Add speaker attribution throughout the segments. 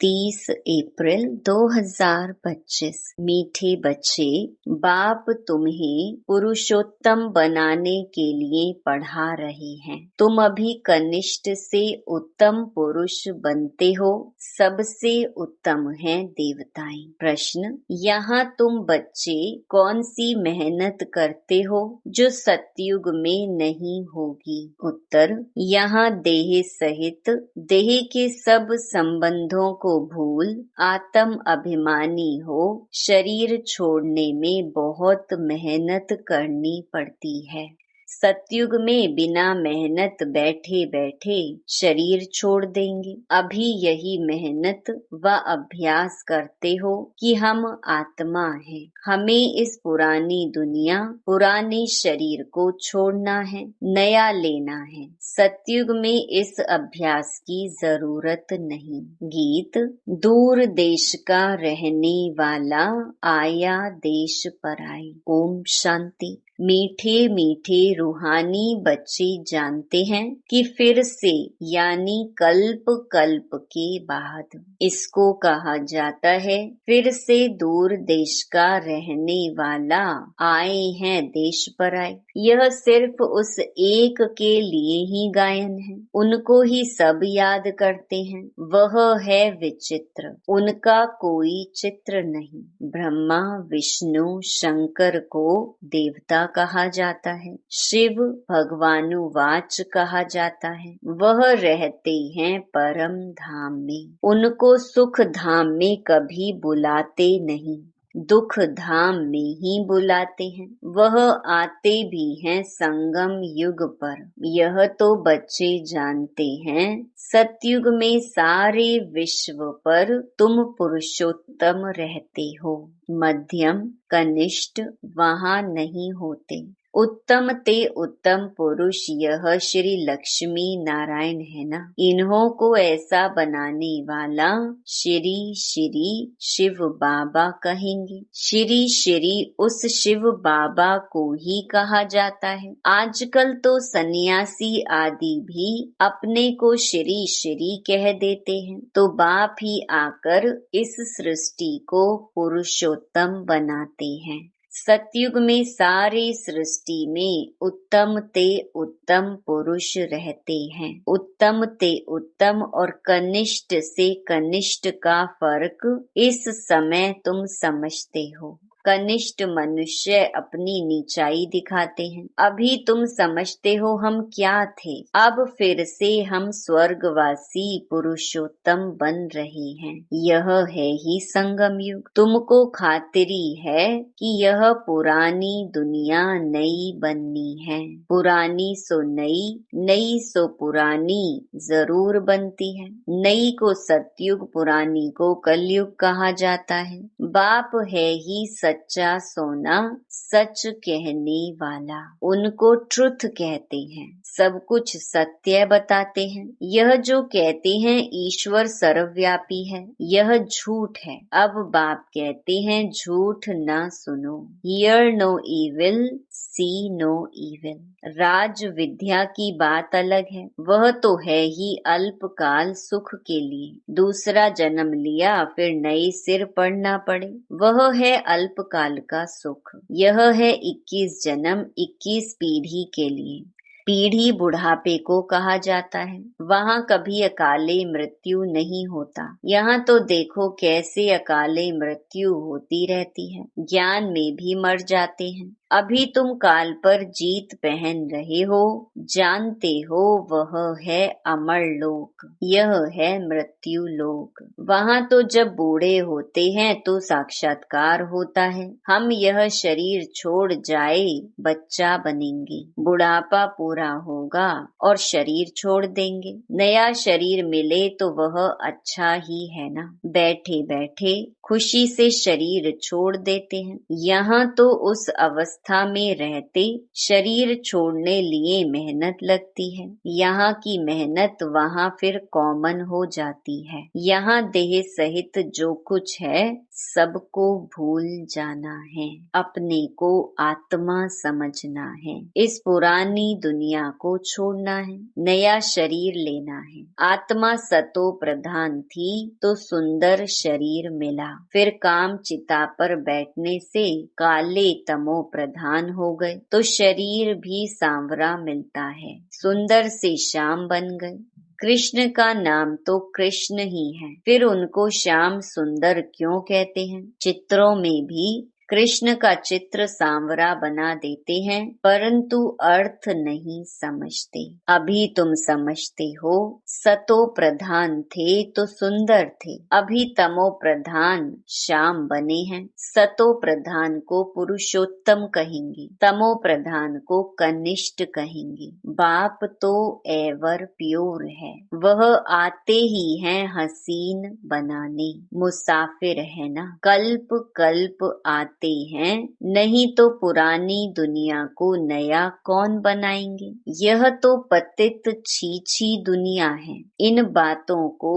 Speaker 1: 30 अप्रैल 2025। मीठे बच्चे, बाप तुम्हें पुरुषोत्तम बनाने के लिए पढ़ा रहे हैं। तुम अभी कनिष्ठ से उत्तम पुरुष बनते हो। सबसे उत्तम हैं देवताएं। प्रश्न, यहाँ तुम बच्चे कौन सी मेहनत करते हो जो सतयुग में नहीं होगी? उत्तर, यहाँ देह सहित देह के सब संबंधों को भूल आत्म अभिमानी हो शरीर छोड़ने में बहुत मेहनत करनी पड़ती है। सतयुग में बिना मेहनत बैठे बैठे शरीर छोड़ देंगे। अभी यही मेहनत व अभ्यास करते हो कि हम आत्मा हैं, हमें इस पुरानी दुनिया पुराने शरीर को छोड़ना है, नया लेना है। सतयुग में इस अभ्यास की जरूरत नहीं। गीत। दूर देश का रहने वाला आया देश पर आई। ओम शांति। मीठे मीठे रूहानी बच्चे जानते हैं कि फिर से यानी कल्प कल्प के बाद इसको कहा जाता है फिर से दूर देश का रहने वाला आए हैं देश पर आए। यह सिर्फ उस एक के लिए ही गायन है, उनको ही सब याद करते हैं। वह है विचित्र, उनका कोई चित्र नहीं। ब्रह्मा विष्णु शंकर को देवता कहा जाता है, शिव भगवानुवाच कहा जाता है। वह रहते हैं परम धाम में, उनको सुख धाम में कभी बुलाते नहीं, दुख धाम में ही बुलाते हैं। वह आते भी हैं संगम युग पर। यह तो बच्चे जानते हैं सतयुग में सारे विश्व पर तुम पुरुषोत्तम रहते हो। मध्यम कनिष्ठ वहाँ नहीं होते। उत्तम ते उत्तम पुरुष यह श्री लक्ष्मी नारायण है ना। इन्हों को ऐसा बनाने वाला श्री श्री शिव बाबा कहेंगे। श्री श्री उस शिव बाबा को ही कहा जाता है। आजकल तो सन्यासी आदि भी अपने को श्री श्री कह देते हैं, तो बाप ही आकर इस सृष्टि को पुरुषोत्तम बनाते हैं। सतयुग में सारी सृष्टि में उत्तम ते उत्तम पुरुष रहते हैं। उत्तम ते उत्तम और कनिष्ठ से कनिष्ठ का फर्क इस समय तुम समझते हो। कनिष्ठ मनुष्य अपनी नीचाई दिखाते हैं। अभी तुम समझते हो हम क्या थे, अब फिर से हम स्वर्गवासी पुरुषोत्तम बन रहे हैं। यह है ही संगम युग। तुमको खातिरी है कि यह पुरानी दुनिया नई बननी है। पुरानी सो नई, नई सो पुरानी जरूर बनती है। नई को सतयुग, पुरानी को कलयुग कहा जाता है। बाप है ही सच्चा सोना, सच कहने वाला। उनको ट्रुथ कहते हैं, सब कुछ सत्य बताते हैं। यह जो कहते हैं ईश्वर सर्वव्यापी है, यह झूठ है। अब बाप कहते हैं झूठ ना सुनो। Hear no evil, see no evil. राज विद्या की बात अलग है, वह तो है ही अल्पकाल सुख के लिए। दूसरा जन्म लिया फिर नए सिर पढ़ना पड़े, वह है अल्पकाल का सुख। यह है 21 जन्म 21 पीढ़ी के लिए। पीढ़ी बुढ़ापे को कहा जाता है। वहाँ कभी अकाले मृत्यु नहीं होता। यहाँ तो देखो कैसे अकाले मृत्यु होती रहती है। ज्ञान में भी मर जाते हैं। अभी तुम काल पर जीत पहन रहे हो, जानते हो वह है अमर लोक, यह है मृत्यु लोक। वहाँ तो जब बूढ़े होते हैं तो साक्षात्कार होता है, हम यह शरीर छोड़ जाए बच्चा बनेंगे। बुढ़ापा पूरा होगा और शरीर छोड़ देंगे। नया शरीर मिले तो वह अच्छा ही है ना। बैठे बैठे खुशी से शरीर छोड़ देते हैं। यहाँ तो उस अवस्था अवस्था में रहते शरीर छोड़ने लिए मेहनत लगती है। यहाँ की मेहनत वहाँ फिर कॉमन हो जाती है। यहाँ देह सहित जो कुछ है सबको भूल जाना है, अपने को आत्मा समझना है, इस पुरानी दुनिया को छोड़ना है, नया शरीर लेना है। आत्मा सतो प्रधान थी तो सुंदर शरीर मिला, फिर काम चिता पर बैठने से काले तमो प्रधान हो गए तो शरीर भी सांवरा मिलता है, सुंदर से श्याम बन गए। कृष्ण का नाम तो कृष्ण ही है, फिर उनको श्याम सुंदर क्यों कहते हैं? चित्रों में भी कृष्ण का चित्र सांवरा बना देते हैं, परंतु अर्थ नहीं समझते। अभी तुम समझते हो, सतो प्रधान थे तो सुंदर थे, अभी तमो प्रधान श्याम बने हैं। सतो प्रधान को पुरुषोत्तम कहेंगे, तमो प्रधान को कनिष्ठ कहेंगे। बाप तो एवर प्योर है, वह आते ही हैं हसीन बनाने, मुसाफिर है ना, कल्प कल्प आते हैं, नहीं तो पुरानी दुनिया को नया कौन बनाएंगे? यह तो पतित छीछी दुनिया है, इन बातों को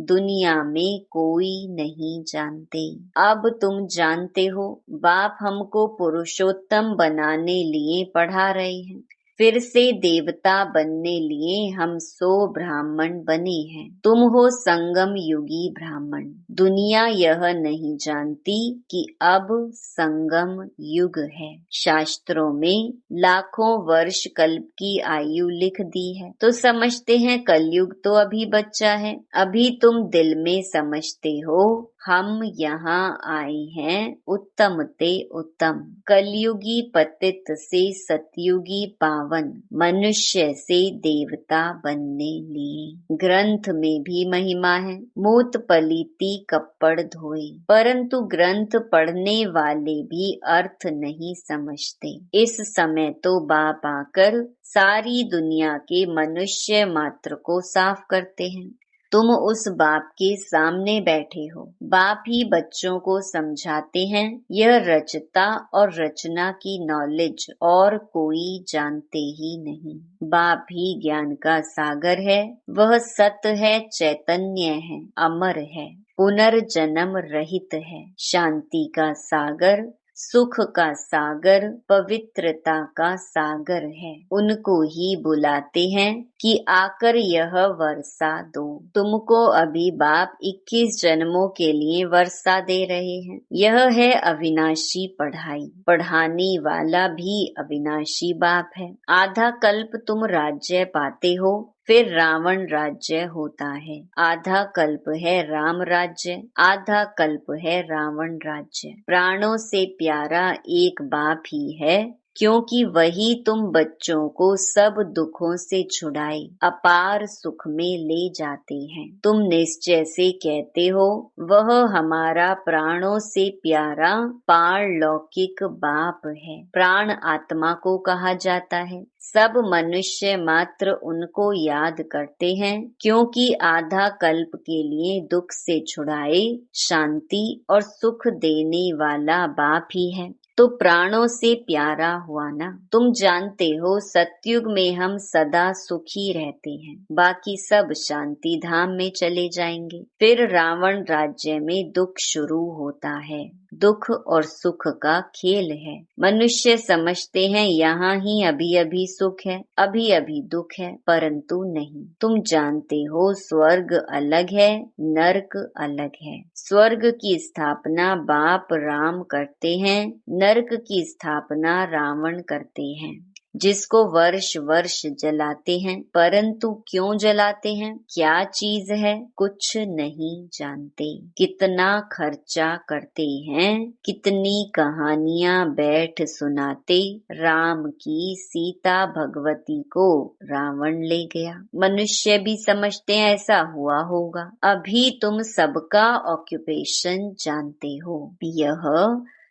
Speaker 1: दुनिया में कोई नहीं जानते। अब तुम जानते हो, बाप हमको पुरुषोत्तम बनाने लिए पढ़ा रहे हैं, फिर से देवता बनने लिए हम 100 ब्राह्मण बने हैं। तुम हो संगम युगी ब्राह्मण। दुनिया यह नहीं जानती कि अब संगम युग है। शास्त्रों में लाखों वर्ष कल्प की आयु लिख दी है, तो समझते हैं कलयुग तो अभी बच्चा है। अभी तुम दिल में समझते हो हम यहाँ आए हैं उत्तम ते उत्तम, कलयुगी पतित से सतयुगी पावन, मनुष्य से देवता बनने लिए। ग्रंथ में भी महिमा है, मूत पलीती कपड़ धोए, परंतु ग्रंथ पढ़ने वाले भी अर्थ नहीं समझते। इस समय तो बाप आकर सारी दुनिया के मनुष्य मात्र को साफ करते हैं। तुम उस बाप के सामने बैठे हो, बाप ही बच्चों को समझाते हैं। यह रचता और रचना की नॉलेज और कोई जानते ही नहीं। बाप ही ज्ञान का सागर है, वह सत है, चैतन्य है, अमर है, पुनर्जन्म रहित है, शांति का सागर, सुख का सागर, पवित्रता का सागर है। उनको ही बुलाते हैं कि आकर यह वर्षा दो। तुमको अभी बाप 21 जन्मों के लिए वर्षा दे रहे हैं। यह है अविनाशी पढ़ाई, पढ़ाने वाला भी अविनाशी बाप है। आधा कल्प तुम राज्य पाते हो, फिर रावण राज्य होता है। आधा कल्प है राम राज्य, आधा कल्प है रावण राज्य। प्राणों से प्यारा एक बाप ही है, क्योंकि वही तुम बच्चों को सब दुखों से छुड़ाए अपार सुख में ले जाते हैं। तुम निश्चय से कहते हो, वह हमारा प्राणों से प्यारा पारलौकिक बाप है। प्राण आत्मा को कहा जाता है। सब मनुष्य मात्र उनको याद करते हैं, क्योंकि आधा कल्प के लिए दुख से छुड़ाए शांति और सुख देने वाला बाप ही है। तो प्राणों से प्यारा हुआ ना। तुम जानते हो सतयुग में हम सदा सुखी रहते हैं, बाकी सब शांति धाम में चले जाएंगे। फिर रावण राज्य में दुख शुरू होता है। दुख और सुख का खेल है। मनुष्य समझते हैं यहाँ ही अभी अभी सुख है, अभी अभी दुख है, परंतु नहीं। तुम जानते हो स्वर्ग अलग है, नरक अलग है। स्वर्ग की स्थापना बाप राम करते हैं, नरक की स्थापना रावण करते हैं, जिसको वर्ष वर्ष जलाते हैं। परंतु क्यों जलाते हैं, क्या चीज है, कुछ नहीं जानते। कितना खर्चा करते हैं, कितनी कहानियां बैठ सुनाते। राम की सीता भगवती को रावण ले गया। मनुष्य भी समझते हैं ऐसा हुआ होगा। अभी तुम सबका ऑक्यूपेशन जानते हो, यह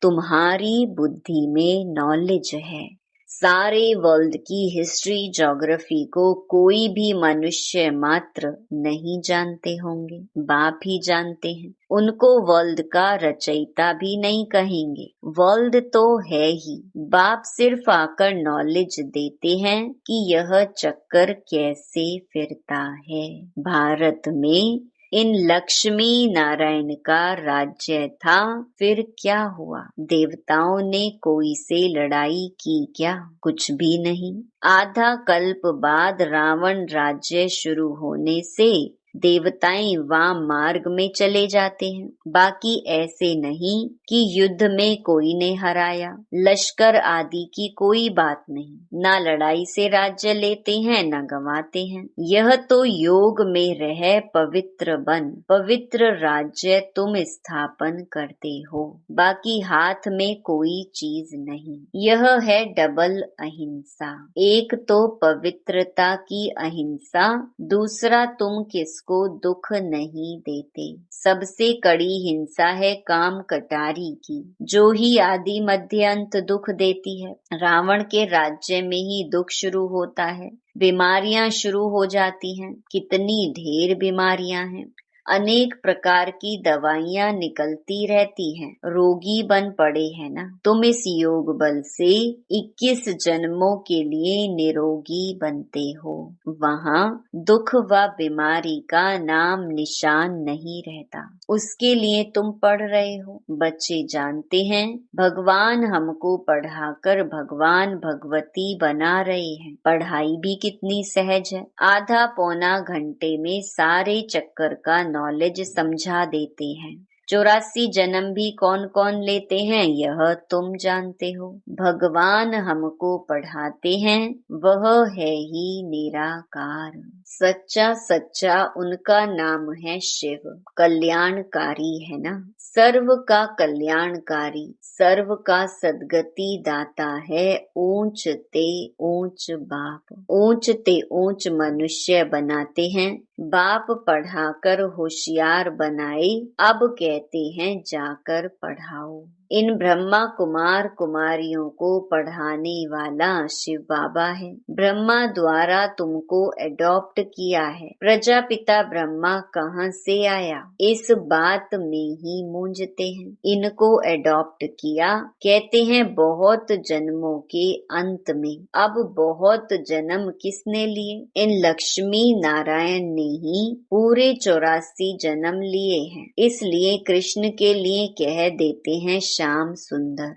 Speaker 1: तुम्हारी बुद्धि में नॉलेज है। सारे वर्ल्ड की हिस्ट्री ज्योग्राफी को कोई भी मनुष्य मात्र नहीं जानते होंगे, बाप ही जानते हैं। उनको वर्ल्ड का रचयिता भी नहीं कहेंगे, वर्ल्ड तो है ही। बाप सिर्फ आकर नॉलेज देते हैं कि यह चक्कर कैसे फिरता है। भारत में इन लक्ष्मी नारायण का राज्य था, फिर क्या हुआ? देवताओं ने कोई से लड़ाई की क्या? कुछ भी नहीं। आधा कल्प बाद रावण राज्य शुरू होने से देवताएं वाम मार्ग में चले जाते हैं। बाकी ऐसे नहीं कि युद्ध में कोई ने हराया, लश्कर आदि की कोई बात नहीं, ना लड़ाई से राज्य लेते हैं ना गंवाते हैं। यह तो योग में रह पवित्र बन पवित्र राज्य तुम स्थापन करते हो, बाकी हाथ में कोई चीज नहीं। यह है डबल अहिंसा। एक तो पवित्रता की अहिंसा, दूसरा तुम किसको दुख नहीं देते। सबसे कड़ी हिंसा है काम कटारी की, जो ही आदि मध्य अंत दुख देती है। रावण के राज्य में ही दुख शुरू होता है, बीमारियां शुरू हो जाती हैं। कितनी ढेर बीमारियां हैं, अनेक प्रकार की दवाइयां निकलती रहती हैं, रोगी बन पड़े हैं ना। तुम इस योग बल से 21 जन्मों के लिए निरोगी बनते हो। वहाँ दुख व बीमारी का नाम निशान नहीं रहता, उसके लिए तुम पढ़ रहे हो। बच्चे जानते हैं भगवान हमको पढ़ाकर भगवान भगवती बना रहे हैं। पढ़ाई भी कितनी सहज है, आधा पौना घंटे में सारे चक्कर का नॉलेज समझा देते हैं। 84 जन्म भी कौन कौन लेते हैं यह तुम जानते हो। भगवान हमको पढ़ाते हैं, वह है ही निराकार। सच्चा सच्चा उनका नाम है शिव, कल्याणकारी है ना। सर्व का कल्याणकारी, सर्व का सद्गति दाता है। ऊंच ते ऊंच बाप, ऊंच ते ऊंच मनुष्य बनाते हैं। बाप पढ़ाकर होशियार बनाए, अब कहते हैं जाकर पढ़ाओ। इन ब्रह्मा कुमार कुमारियों को पढ़ाने वाला शिव बाबा है। ब्रह्मा द्वारा तुमको एडॉप्ट किया है। प्रजापिता ब्रह्मा कहाँ से आया, इस बात में ही मूंझते हैं। इनको एडॉप्ट किया, कहते हैं बहुत जन्मों के अंत में। अब बहुत जन्म किसने लिए? इन लक्ष्मी नारायण ने ही पूरे 84 जन्म लिए हैं। इसलिए कृष्ण के लिए कह देते हैं श्याम सुंदर।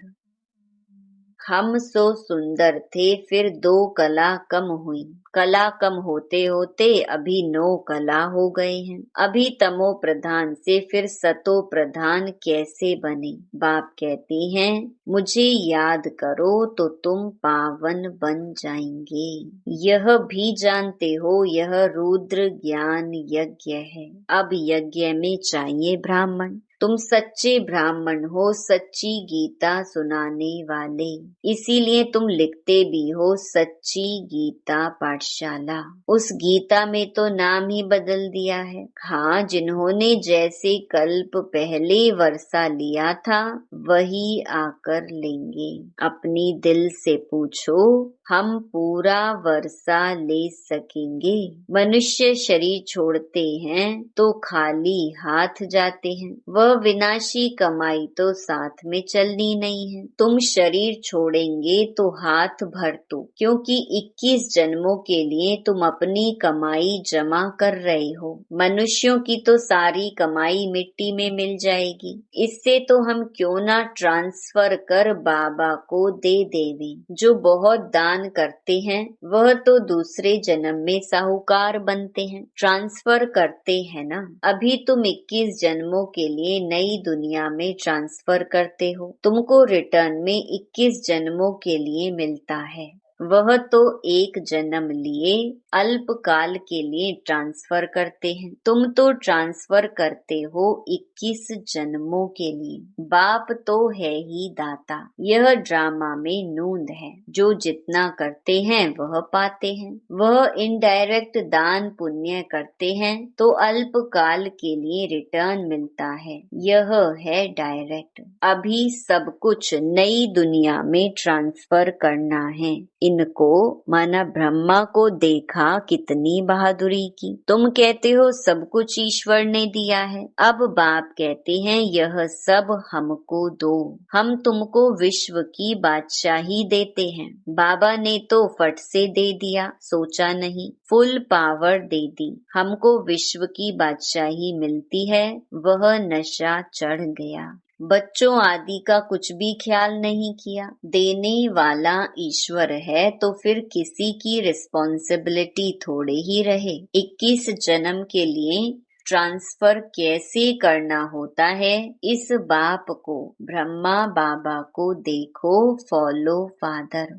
Speaker 1: हम सो सुंदर थे, फिर 2 कला कम हुई। कला कम होते होते अभी 9 कला हो गए हैं। अभी तमो प्रधान से फिर सतो प्रधान कैसे बने? बाप कहते हैं मुझे याद करो तो तुम पावन बन जाएंगे। यह भी जानते हो यह रुद्र ज्ञान यज्ञ है। अब यज्ञ में चाहिए ब्राह्मण। तुम सच्चे ब्राह्मण हो, सच्ची गीता सुनाने वाले, इसीलिए तुम लिखते भी हो सच्ची गीता पाठशाला। उस गीता में तो नाम ही बदल दिया है। हाँ, जिन्होंने जैसे कल्प पहले वर्षा लिया था वही आकर लेंगे। अपनी दिल से पूछो, हम पूरा वर्षा ले सकेंगे? मनुष्य शरीर छोड़ते हैं तो खाली हाथ जाते हैं, वह विनाशी कमाई तो साथ में चलनी नहीं है। तुम शरीर छोड़ेंगे तो हाथ भर दो, क्योंकि 21 जन्मों के लिए तुम अपनी कमाई जमा कर रहे हो। मनुष्यों की तो सारी कमाई मिट्टी में मिल जाएगी। इससे तो हम क्यों ना ट्रांसफर कर बाबा को दे देवें। जो बहुत दान करते हैं वह तो दूसरे जन्म में साहूकार बनते हैं, ट्रांसफर करते हैं ना। अभी तुम 21 जन्मों के लिए नई दुनिया में ट्रांसफर करते हो, तुमको रिटर्न में 21 जन्मों के लिए मिलता है। वह तो एक जन्म लिए अल्प काल के लिए ट्रांसफर करते हैं, तुम तो ट्रांसफर करते हो 21 जन्मों के लिए। बाप तो है ही दाता, यह ड्रामा में नूंद है। जो जितना करते हैं वह पाते हैं। वह इनडायरेक्ट दान पुण्य करते हैं तो अल्प काल के लिए रिटर्न मिलता है। यह है डायरेक्ट। अभी सब कुछ नई दुनिया में ट्रांसफर करना है। इनको माना ब्रह्मा को देखा कितनी बहादुरी की। तुम कहते हो सब कुछ ईश्वर ने दिया है। अब बाप कहते हैं यह सब हमको दो, हम तुमको विश्व की बादशाही देते हैं। बाबा ने तो फट से दे दिया, सोचा नहीं, फुल पावर दे दी। हमको विश्व की बादशाही मिलती है, वह नशा चढ़ गया। बच्चों आदि का कुछ भी ख्याल नहीं किया। देने वाला ईश्वर है तो फिर किसी की रिस्पॉन्सिबिलिटी थोड़े ही रहे। 21 जन्म के लिए ट्रांसफर कैसे करना होता है, इस बाप को, ब्रह्मा बाबा को देखो, फॉलो फादर।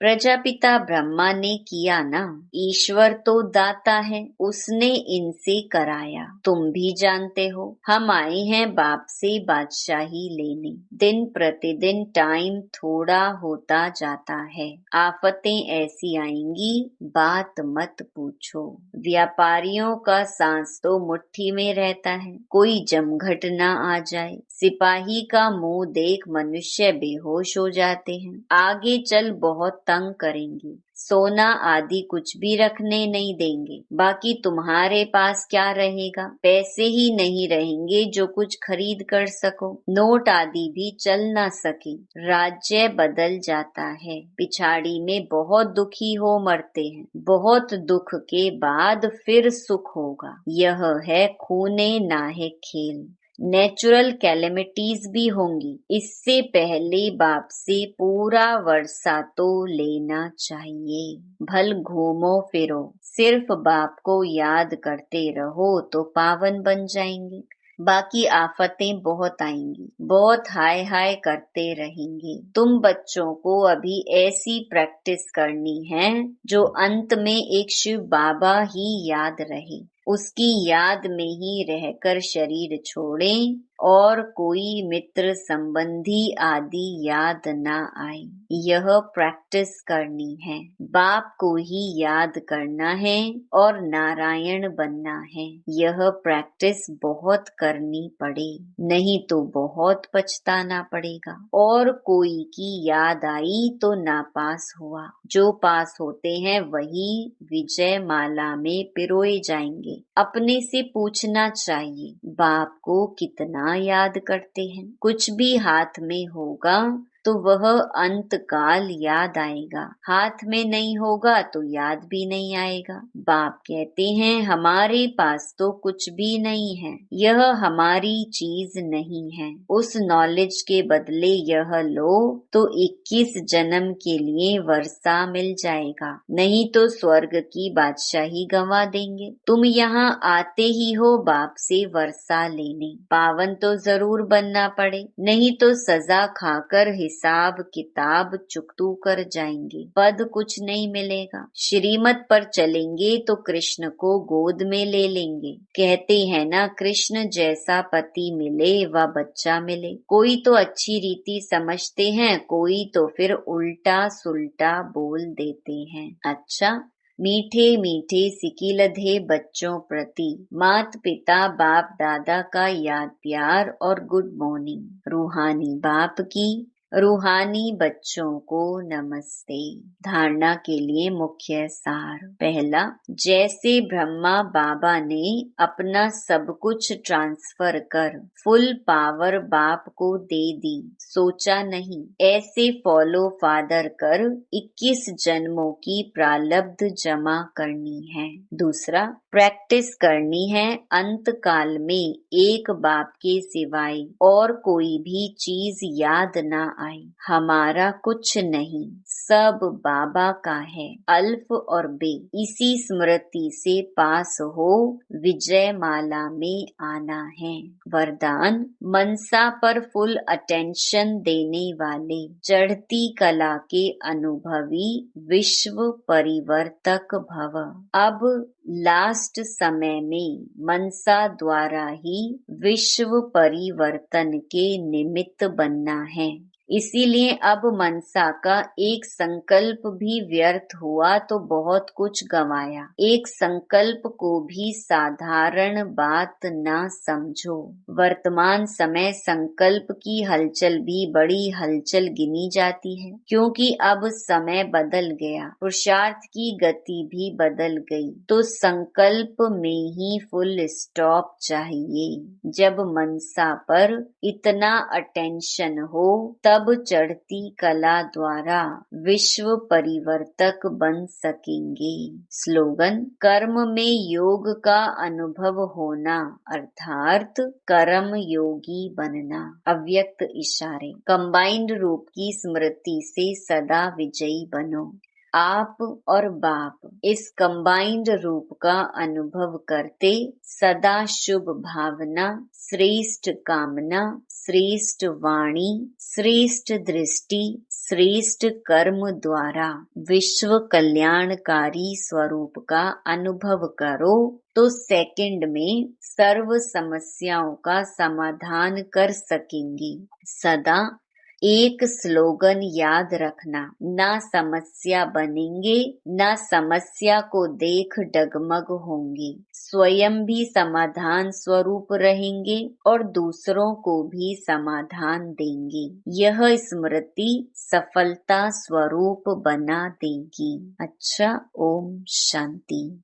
Speaker 1: प्रजापिता ब्रह्मा ने किया ना, ईश्वर तो दाता है, उसने इनसे कराया। तुम भी जानते हो हम आए हैं बाप से बादशाही लेने। दिन प्रतिदिन टाइम थोड़ा होता जाता है। आफतें ऐसी आएंगी बात मत पूछो। व्यापारियों का सांस तो मुट्ठी में रहता है, कोई जमघट ना आ जाए। सिपाही का मुंह देख मनुष्य बेहोश हो जाते हैं। आगे चल बहुत तंग करेंगे, सोना आदि कुछ भी रखने नहीं देंगे। बाकी तुम्हारे पास क्या रहेगा, पैसे ही नहीं रहेंगे जो कुछ खरीद कर सको। नोट आदि भी चल ना सके। राज्य बदल जाता है। पिछाड़ी में बहुत दुखी हो मरते हैं। बहुत दुख के बाद फिर सुख होगा। यह है खूने नाहे खेल। नेचुरल कैलेमिटीज भी होंगी। इससे पहले बाप से पूरा वर्षा तो लेना चाहिए। भल घूमो फिरो, सिर्फ बाप को याद करते रहो तो पावन बन जाएंगे। बाकी आफतें बहुत आएंगी, बहुत हाय हाय करते रहेंगे। तुम बच्चों को अभी ऐसी प्रैक्टिस करनी है जो अंत में एक शिव बाबा ही याद रहे, उसकी याद में ही रहकर शरीर छोड़ें और कोई मित्र संबंधी आदि याद ना आए। यह प्रैक्टिस करनी है। बाप को ही याद करना है और नारायण बनना है। यह प्रैक्टिस बहुत करनी पड़े, नहीं तो बहुत पछताना पड़ेगा। और कोई की याद आई तो नापास हुआ। जो पास होते हैं वही विजय माला में पिरोए जाएंगे। अपने से पूछना चाहिए बाप को कितना याद करते हैं। कुछ भी हाथ में होगा तो वह अंत काल याद आएगा। हाथ में नहीं होगा तो याद भी नहीं आएगा। बाप कहते हैं हमारे पास तो कुछ भी नहीं है, यह हमारी चीज नहीं है। उस नॉलेज के बदले यह लो तो 21 जन्म के लिए वर्षा मिल जाएगा, नहीं तो स्वर्ग की बादशाही गंवा देंगे। तुम यहाँ आते ही हो बाप से वर्षा लेने, पावन तो जरूर बनना पड़े, नहीं तो सजा खाकर हिसाब किताब चुकतू कर जाएंगे। पद कुछ नहीं मिलेगा। श्रीमत पर चलेंगे तो कृष्ण को गोद में ले लेंगे। कहते हैं ना, कृष्ण जैसा पति मिले व बच्चा मिले। कोई तो अच्छी रीति समझते हैं, कोई तो फिर उल्टा सुल्टा बोल देते हैं। अच्छा, मीठे मीठे सिकिलधे बच्चों प्रति मात पिता बाप दादा का याद प्यार और गुड मॉर्निंग। रूहानी बाप की, रूहानी बच्चों को नमस्ते। धारणा के लिए मुख्य सार। पहला, जैसे ब्रह्मा बाबा ने अपना सब कुछ ट्रांसफर कर फुल पावर बाप को दे दी, सोचा नहीं, ऐसे फॉलो फादर कर 21 जन्मों की प्रालब्ध जमा करनी है। दूसरा, प्रैक्टिस करनी है अंत काल में एक बाप के सिवाय और कोई भी चीज याद ना आई। हमारा कुछ नहीं, सब बाबा का है, अल्फ और बे। इसी स्मृति से पास हो विजय माला में आना है। वरदान, मनसा पर फुल अटेंशन देने वाले, चढ़ती कला के अनुभवी, विश्व परिवर्तक भव। अब लास्ट समय में मनसा द्वारा ही विश्व परिवर्तन के निमित्त बनना है। इसीलिए अब मनसा का एक संकल्प भी व्यर्थ हुआ तो बहुत कुछ गंवाया। एक संकल्प को भी साधारण बात ना समझो। वर्तमान समय संकल्प की हलचल भी बड़ी हलचल गिनी जाती है, क्योंकि अब समय बदल गया, पुरुषार्थ की गति भी बदल गई, तो संकल्प में ही फुल स्टॉप चाहिए। जब मनसा पर इतना अटेंशन हो तब चढ़ती कला द्वारा विश्व परिवर्तक बन सकेंगे। स्लोगन, कर्म में योग का अनुभव होना अर्थात कर्म योगी बनना। अव्यक्त इशारे, कंबाइंड रूप की स्मृति से सदा विजयी बनो। आप और बाप इस कंबाइंड रूप का अनुभव करते सदा शुभ भावना, श्रेष्ठ कामना, श्रेष्ठ वाणी, श्रेष्ठ दृष्टि, श्रेष्ठ कर्म द्वारा विश्व कल्याणकारी स्वरूप का अनुभव करो तो सेकंड में सर्व समस्याओं का समाधान कर सकेंगी। सदा एक स्लोगन याद रखना, ना समस्या बनेंगे, ना समस्या को देख डगमग होंगे, स्वयं भी समाधान स्वरूप रहेंगे और दूसरों को भी समाधान देंगे। यह स्मृति सफलता स्वरूप बना देगी। अच्छा, ओम शांति।